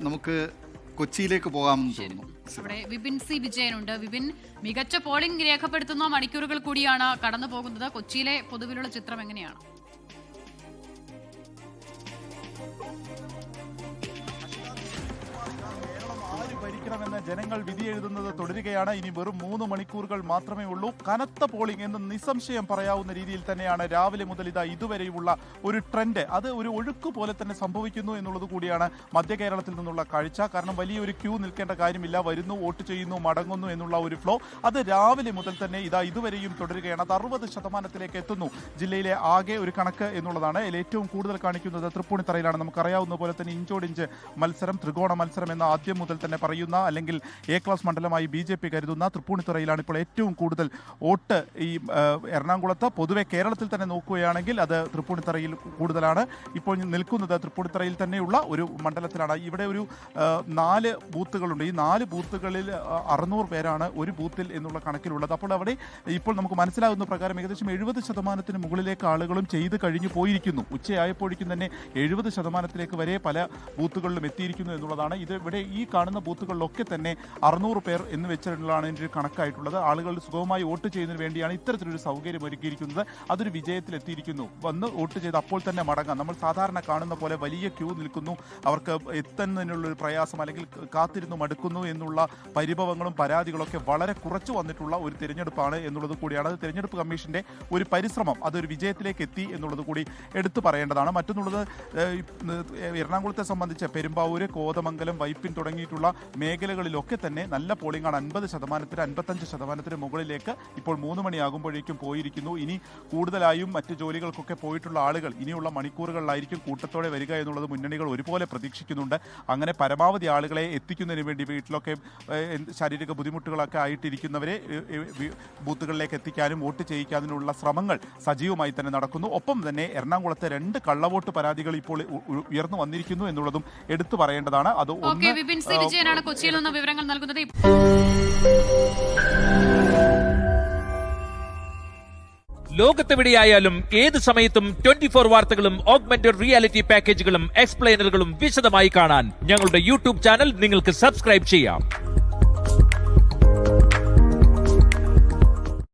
നമുക്ക് കൊച്ചിയിലേക്ക് പോകാമെന്ന് തോന്നുന്നു. അവിടെ വിപിൻ സി വിജയനുണ്ട്. വിപിൻ, മികച്ച പോളിംഗ് രേഖപ്പെടുത്തുന്ന മണിക്കൂറുകൾ കൂടിയാണ് കടന്നു പോകുന്നത്. കൊച്ചിയിലെ പൊതുവിലുള്ള ചിത്രം എങ്ങനെയാണ്? ഭരിക്കണമെന്ന് ജനങ്ങൾ വിധിയെഴുതുന്നത് തുടരുകയാണ്. ഇനി വെറും 3 മണിക്കൂറുകൾ മാത്രമേ ഉള്ളൂ. കനത്ത പോളിംഗ് എന്ന് നിസ്സംശയം പറയാവുന്ന രീതിയിൽ തന്നെയാണ് രാവിലെ മുതൽ ഇതുവരെയുള്ള ഒരു ട്രെൻഡ്. അത് ഒരു ഒഴുക്ക് പോലെ തന്നെ സംഭവിക്കുന്നു എന്നുള്ളത് കൂടിയാണ് മധ്യ കേരളത്തിൽ നിന്നുള്ള കാഴ്ച. കാരണം വലിയൊരു ക്യൂ നിൽക്കേണ്ട കാര്യമില്ല. വരുന്നു, വോട്ട് ചെയ്യുന്നു, മടങ്ങുന്നു എന്നുള്ള ഒരു ഫ്ലോ അത് രാവിലെ മുതൽ തന്നെ ഇതുവരെയും തുടരുകയാണ്. അത് 60% എത്തുന്നു. ജില്ലയിലെ ആകെ ഒരു കണക്ക് എന്നുള്ളതാണ്. ഇതിൽ ഏറ്റവും കൂടുതൽ കാണിക്കുന്നത് തൃപ്പൂണിത്തറയിലാണ്. നമുക്കറിയാവുന്ന പോലെ തന്നെ ഇഞ്ചോടിഞ്ച് മത്സരം, ത്രികോണ മത്സരം എന്ന ആദ്യം മുതൽ തന്നെ പറയുന്ന അല്ലെങ്കിൽ എ ക്ലാസ് മണ്ഡലമായി BJP കരുതുന്ന തൃപ്പൂണിത്തുറയിലാണ് ഇപ്പോൾ ഏറ്റവും കൂടുതൽ വോട്ട്. ഈ എറണാകുളത്ത് പൊതുവെ കേരളത്തിൽ തന്നെ നോക്കുകയാണെങ്കിൽ അത് തൃപ്പൂണിത്തുറയിൽ കൂടുതലാണ്. ഇപ്പോൾ നിൽക്കുന്നത് തൃപ്പൂണിത്തുറയിൽ തന്നെയുള്ള ഒരു മണ്ഡലത്തിലാണ്. ഇവിടെ ഒരു 4 ബൂത്തുകളുണ്ട്. ഈ 4 ബൂത്തുകളിൽ 600 പേരാണ് ഒരു ബൂത്തിൽ എന്നുള്ള കണക്കിലുള്ളത്. അപ്പോൾ അവിടെ ഇപ്പോൾ നമുക്ക് മനസ്സിലാകുന്ന പ്രകാരം ഏകദേശം 70% മുകളിലേക്ക് ആളുകളും ചെയ്ത് കഴിഞ്ഞു പോയിരിക്കുന്നു. ഉച്ചയായപ്പോഴേക്കും തന്നെ 70% വരെ പല ബൂത്തുകളിലും എത്തിയിരിക്കുന്നു എന്നുള്ളതാണ്. ഇത് ഇവിടെ ഈ കാണുന്ന ബൂത്തുകളിലൊക്കെ തന്നെ 600 പേർ എന്ന് വെച്ചിട്ടുള്ളതാണ് ഇതിൻ്റെ ഒരു കണക്കായിട്ടുള്ളത്. ആളുകൾ സുഗമമായി വോട്ട് ചെയ്യുന്നതിന് വേണ്ടിയാണ് ഇത്തരത്തിലൊരു സൗകര്യം ഒരുക്കിയിരിക്കുന്നത്. അതൊരു വിജയത്തിലെത്തിയിരിക്കുന്നു. വന്ന് വോട്ട് ചെയ്ത് അപ്പോൾ തന്നെ മടങ്ങാം. നമ്മൾ സാധാരണ കാണുന്ന പോലെ വലിയ ക്യൂ നിൽക്കുന്നു, അവർക്ക് എത്തുന്നതിനുള്ളൊരു പ്രയാസം അല്ലെങ്കിൽ കാത്തിരുന്നു മടുക്കുന്നു എന്നുള്ള പരിഭവങ്ങളും പരാതികളൊക്കെ വളരെ കുറച്ച് വന്നിട്ടുള്ള ഒരു തിരഞ്ഞെടുപ്പാണ് എന്നുള്ളത് കൂടിയാണ്. അത് തിരഞ്ഞെടുപ്പ് കമ്മീഷൻ്റെ ഒരു പരിശ്രമം, അതൊരു വിജയത്തിലേക്ക് എത്തി എന്നുള്ളത് കൂടി എടുത്തു പറയേണ്ടതാണ്. മറ്റൊന്നുള്ളത്, എറണാകുളത്തെ സംബന്ധിച്ച് പെരുമ്പാവൂര്, കോതമംഗലം, വൈപ്പിൻ തുടങ്ങിയിട്ടുള്ള മേഖലകളിലൊക്കെ തന്നെ നല്ല പോളിംഗാണ്. 50%, 55% മുകളിലേക്ക് ഇപ്പോൾ 3 മണിയാകുമ്പോഴേക്കും പോയിരിക്കുന്നു. ഇനി കൂടുതലായും മറ്റ് ജോലികൾക്കൊക്കെ പോയിട്ടുള്ള ആളുകൾ ഇനിയുള്ള മണിക്കൂറുകളിലായിരിക്കും കൂട്ടത്തോടെ വരിക എന്നുള്ളത് മുന്നണികൾ ഒരുപോലെ പ്രതീക്ഷിക്കുന്നുണ്ട്. അങ്ങനെ പരമാവധി ആളുകളെ എത്തിക്കുന്നതിന് വേണ്ടി വീട്ടിലൊക്കെ ശാരീരിക ബുദ്ധിമുട്ടുകളൊക്കെ ആയിട്ടിരിക്കുന്നവരെ ബൂത്തുകളിലേക്ക് എത്തിക്കാനും വോട്ട് ചെയ്യിക്കാനുള്ള ശ്രമങ്ങൾ സജീവമായി തന്നെ നടക്കുന്നു. ഒപ്പം തന്നെ എറണാകുളത്തെ 2 കള്ളവോട്ട് പരാതികൾ ഇപ്പോൾ ഉയർന്നു വന്നിരിക്കുന്നു എന്നുള്ളതും എടുത്തു പറയേണ്ടതാണ്. അത് വിജയനാണ് കൊച്ചിയിൽ നിന്ന് വിവരങ്ങൾ നൽകുന്നത്. ലോകത്തെവിടെയായാലും ഏത് സമയത്തും 24 വാർത്തകളും ഓഗ്മെന്റഡ് റിയാലിറ്റി പാക്കേജുകളും എക്സ്പ്ലെയിനറുകളും വിശദമായി കാണാൻ ഞങ്ങളുടെ YouTube ചാനൽ നിങ്ങൾക്ക് സബ്സ്ക്രൈബ് ചെയ്യാം.